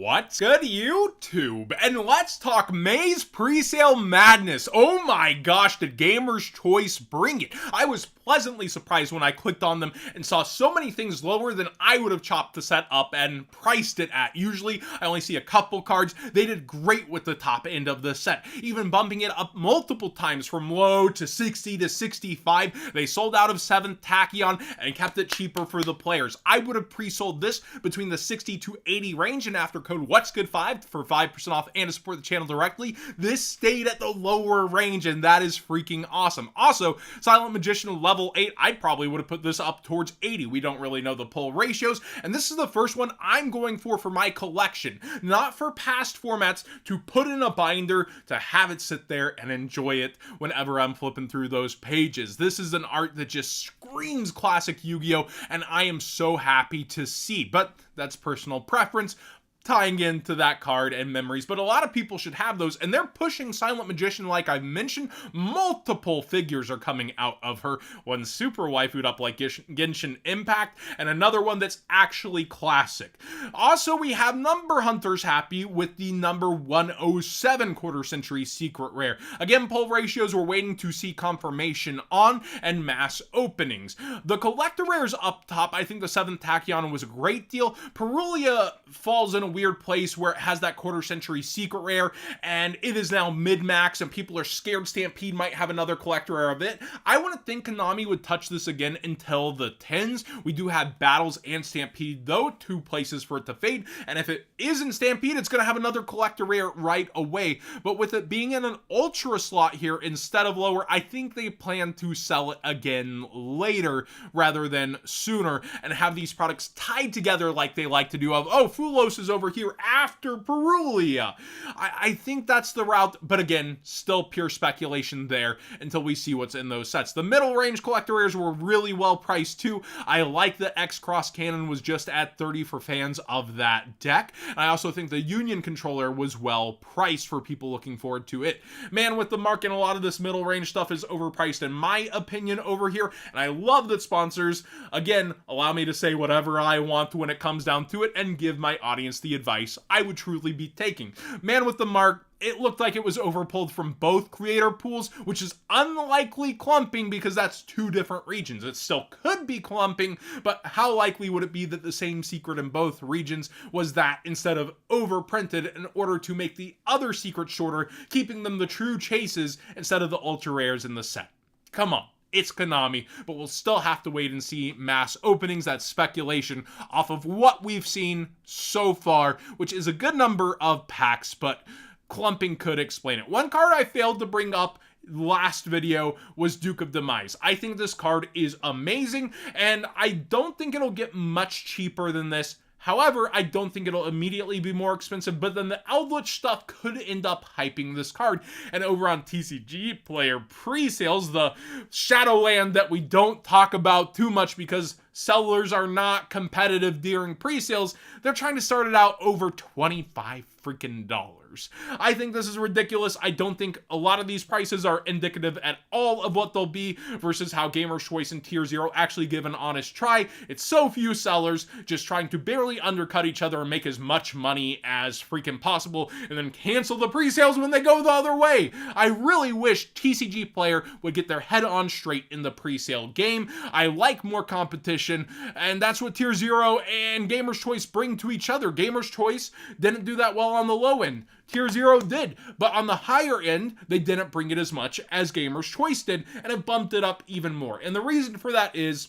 What's good, YouTube? And let's talk May's presale madness. Oh my gosh, did Gamer's Choice bring it? I was pleasantly surprised when I clicked on them and saw so many things lower than I would have chopped the set up and priced it at. Usually, I only see a couple cards. They did great with the top end of the set, even bumping it up multiple times from low to 60 to 65. They sold out of 7th Tachyon and kept it cheaper for the players. I would have pre-sold this between the 60 to 80 range, and after code What'sGood5 for 5% off and to support the channel directly, this stayed at the lower range, and that is freaking awesome. Also, Silent Magician level 8, I probably would have put this up towards 80. We don't really know the pull ratios, and this is the first one I'm going for my collection, not for past formats, to put in a binder to have it sit there and enjoy it whenever I'm flipping through those pages. This is an art that just screams classic Yu-Gi-Oh, and I am so happy to see, but that's personal preference, tying into that card and memories. But a lot of people should have those, and they're pushing Silent Magician like I've mentioned. Multiple figures are coming out of her. One super waifued up like Genshin Impact, and another one that's actually classic. Also, we have number hunters happy with the number 107 quarter century secret rare. Again, pull ratios we're waiting to see confirmation on, and mass openings. The collector rares up top, I think the 7th Tachyon was a great deal. Perulia falls in a weird place where it has that quarter century secret rare, and it is now mid-max, and people are scared Stampede might have another collector rare of it. I wouldn't think Konami would touch this again until the 10s. We do have Battles and Stampede, though, 2 places for it to fade, and if it is in Stampede, it's going to have another collector rare right away. But with it being in an Ultra slot here instead of lower, I think they plan to sell it again later rather than sooner, and have these products tied together like they like to do of, oh, Fulos is over here after Perulia. I think that's the route, but again, still pure speculation there until we see what's in those sets. The middle range collector rares were really well priced too. I like that X Cross Cannon was just at 30 for fans of that deck. And I also think the Union controller was well priced for people looking forward to it. Man with the Mark, and a lot of this middle range stuff is overpriced in my opinion over here, and I love that sponsors, again, allow me to say whatever I want when it comes down to it and give my audience the advice I would truly be taking. Man with the Mark, it looked like it was overpulled from both creator pools, which is unlikely clumping because that's 2 different regions. It still could be clumping, but how likely would it be that the same secret in both regions was that instead of overprinted in order to make the other secret shorter, keeping them the true chases instead of the ultra rares in the set? Come on. It's Konami, but we'll still have to wait and see mass openings. That's speculation off of what we've seen so far, which is a good number of packs, but clumping could explain it. One card I failed to bring up last video was Duke of Demise. I think this card is amazing, and I don't think it'll get much cheaper than this. However, I don't think it'll immediately be more expensive, but then the Eldritch stuff could end up hyping this card. And over on TCGPlayer pre-sales, the Shadowland that we don't talk about too much because sellers are not competitive during pre-sales, they're trying to start it out over $25 freaking dollars. I think this is ridiculous. I don't think a lot of these prices are indicative at all of what they'll be versus how Gamer's Choice and Tier 0 actually give an honest try. It's so few sellers just trying to barely undercut each other and make as much money as freaking possible and then cancel the pre-sales when they go the other way. I really wish TCGPlayer would get their head on straight in the pre-sale game. I like more competition, and that's what Tier 0 and Gamer's Choice bring to each other. Gamer's Choice didn't do that well on the low end. Tier 0 did, but on the higher end, they didn't bring it as much as Gamer's Choice did, and it bumped it up even more. And the reason for that is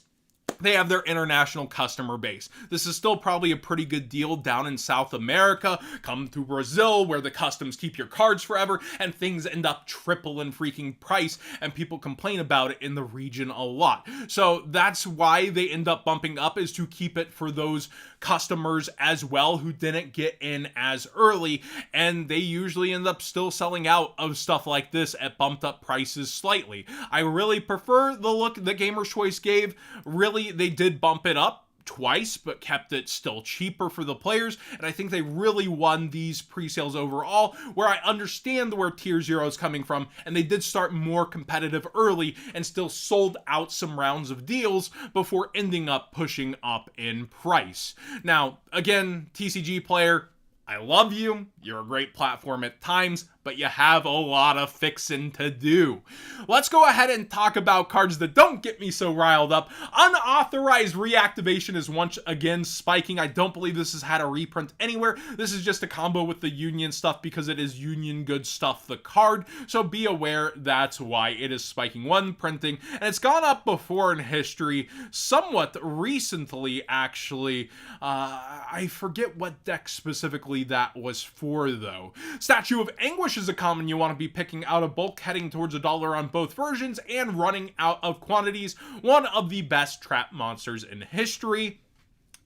they have their international customer base. This is still probably a pretty good deal down in South America. Come to Brazil, where the customs keep your cards forever, and things end up triple in freaking price, and people complain about it in the region a lot. So that's why they end up bumping up, is to keep it for those customers as well who didn't get in as early, and they usually end up still selling out of stuff like this at bumped up prices slightly. I really prefer the look that Gamer's Choice gave. Really, they did bump it up twice, but kept it still cheaper for the players, and I think they really won these pre-sales overall, where I understand where Tier 0 is coming from, and they did start more competitive early and still sold out some rounds of deals before ending up pushing up in price. Now, again, TCGPlayer, I love you, you're a great platform at times, but you have a lot of fixing to do. Let's go ahead and talk about cards that don't get me so riled up. Unauthorized reactivation is once again spiking. I don't believe this has had a reprint anywhere. This is just a combo with the Union stuff because it is Union Good Stuff, the card. So be aware that's why it is spiking. One, printing, and it's gone up before in history, somewhat recently actually. I forget what deck specifically that was for though. Statue of Anguish is a common you want to be picking out of bulk, heading towards $1 on both versions and running out of quantities. One of the best trap monsters in history.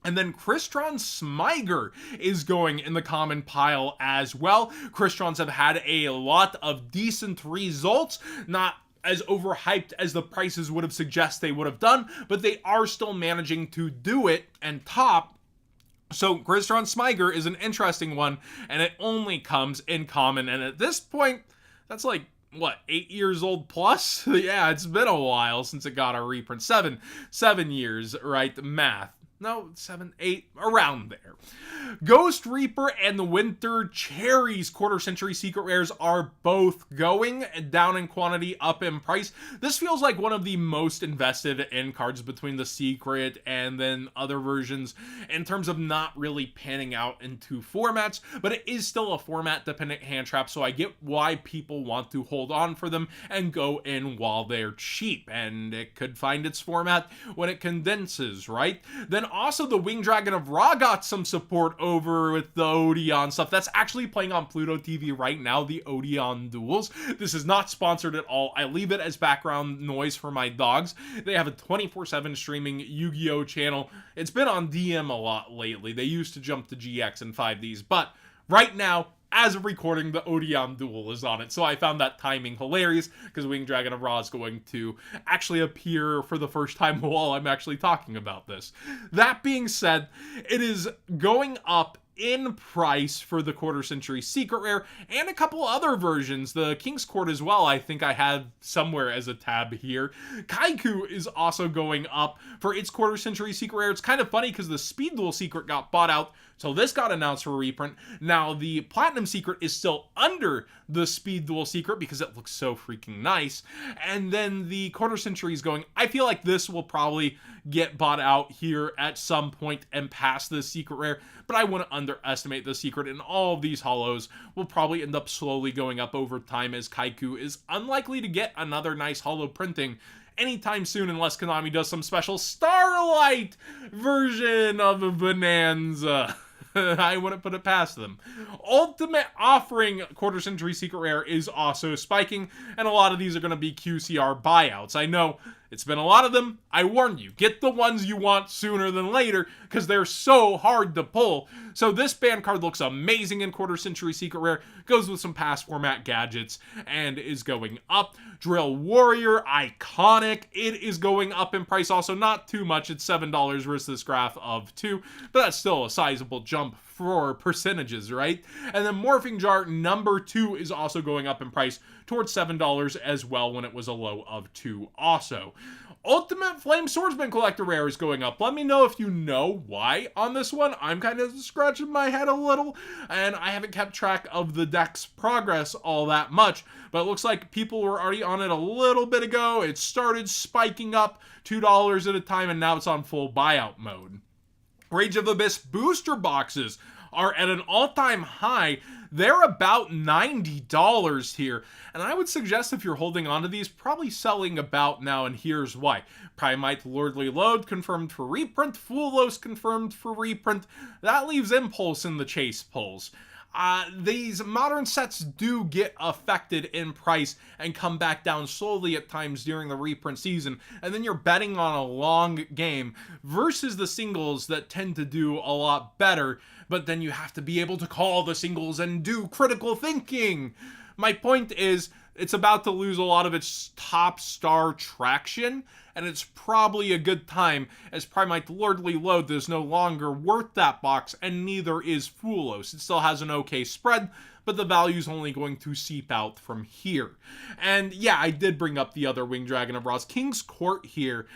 And then Crystron Smyger is going in the common pile as well. Crystrons have had a lot of decent results, not as overhyped as the prices would have suggested they would have done, but they are still managing to do it and top. So Crystron Smyger is an interesting one, and it only comes in common, and at this point, that's like, what, 8 years old plus? Yeah, it's been a while since it got a reprint. Seven years, right? Math. No, 7, 8, around there. Ghost Reaper and the Winter Cherries quarter century secret rares are both going down in quantity, up in price. This feels like one of the most invested in cards between the secret and then other versions in terms of not really panning out into formats, but it is still a format dependent hand trap, so I get why people want to hold on for them and go in while they're cheap, and it could find its format when it condenses, right? Then also the Winged Dragon of Ra got some support over with the Odeon stuff. That's actually playing on Pluto TV right now, the Odeon duels. This is not sponsored at all. I leave it as background noise for my dogs. They have a 24/7 streaming Yu-Gi-Oh channel. It's been on DM a lot lately. They used to jump to GX and 5Ds, but right now, as of recording, the Odeon duel is on it. So I found that timing hilarious because Winged Dragon of Ra is going to actually appear for the first time while I'm actually talking about this. That being said, it is going up in price for the quarter century secret rare and a couple other versions. The King's Court as well, I think I have somewhere as a tab here. Kaiku is also going up for its quarter century secret rare. It's kind of funny because the Speed Duel secret got bought out, so this got announced for reprint. Now the Platinum secret is still under the Speed Duel secret because it looks so freaking nice. And then the quarter century is going, I feel like this will probably get bought out here at some point and pass the secret rare, but I wouldn't underestimate the secret, and all of these holos will probably end up slowly going up over time as Kaiku is unlikely to get another nice holo printing anytime soon unless Konami does some special Starlight version of a Bonanza. I wouldn't put it past them. Ultimate Offering quarter century secret rare is also spiking, and a lot of these are going to be QCR buyouts. I know it's been a lot of them. I warned you, get the ones you want sooner than later because they're so hard to pull. So this band card looks amazing in quarter century secret rare, goes with some past format gadgets, and is going up. Drill Warrior, iconic. It is going up in price also, not too much. It's $7 versus this graph of 2, but that's still a sizable jump for percentages, right? And then Morphing Jar number 2 is also going up in price towards $7 as well when it was a low of 2 also. Ultimate Flame Swordsman Collector Rare is going up. Let me know if you know why on this one. I'm kind of scratching my head a little, and I haven't kept track of the deck's progress all that much, but it looks like people were already on it a little bit ago. It started spiking up $2 at a time, and now it's on full buyout mode. Rage of Abyss booster boxes are at an all-time high. They're about $90 here, and I would suggest if you're holding on to these, probably selling about now, and here's why. Primite Lordly Load confirmed for reprint, Fulos confirmed for reprint. That leaves Impulse in the chase pulls. These modern sets do get affected in price and come back down slowly at times during the reprint season, and then you're betting on a long game versus the singles that tend to do a lot better, but then you have to be able to call the singles and do critical thinking. My point is, it's about to lose a lot of its top star traction, and it's probably a good time, as Primite Lordly Load is no longer worth that box, and neither is Fulos. It still has an okay spread, but the value's only going to seep out from here. And yeah, I did bring up the other Winged Dragon of Ra's. King's Court here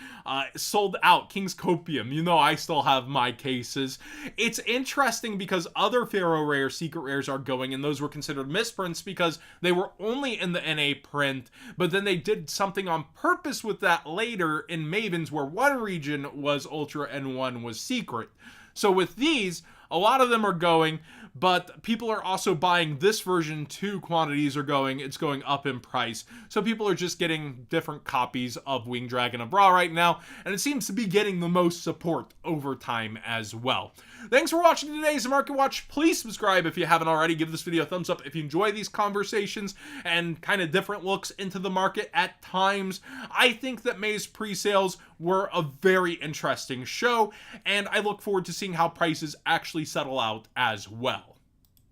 sold out. King's Copium, you know I still have my cases. It's interesting because other Pharaoh Rare secret rares are going, and those were considered misprints because they were only in the NA print, but then they did something on purpose with that later in Mavens, where one region was Ultra and one was secret. So with these, a lot of them are going, but people are also buying this version too. Quantities are going, it's going up in price. So people are just getting different copies of Winged Dragon of Ra right now, and it seems to be getting the most support over time as well. Thanks for watching today's Market Watch. Please subscribe if you haven't already. Give this video a thumbs up if you enjoy these conversations and kind of different looks into the market at times. I think that May's pre-sales were a very interesting show, and I look forward to seeing how prices actually settle out as well.